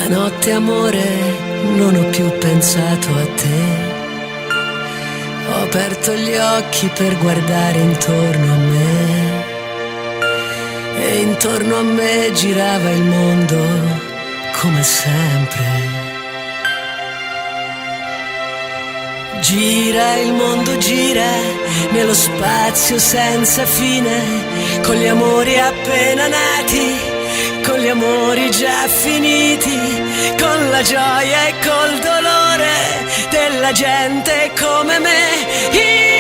Notte amore, non ho più pensato a te. Ho aperto gli occhi per guardare intorno a me e intorno a me girava il mondo come sempre. Gira il mondo, gira nello spazio senza fine, con gli amori appena nati, con gli amori già finiti, con la gioia e col dolore della gente come me.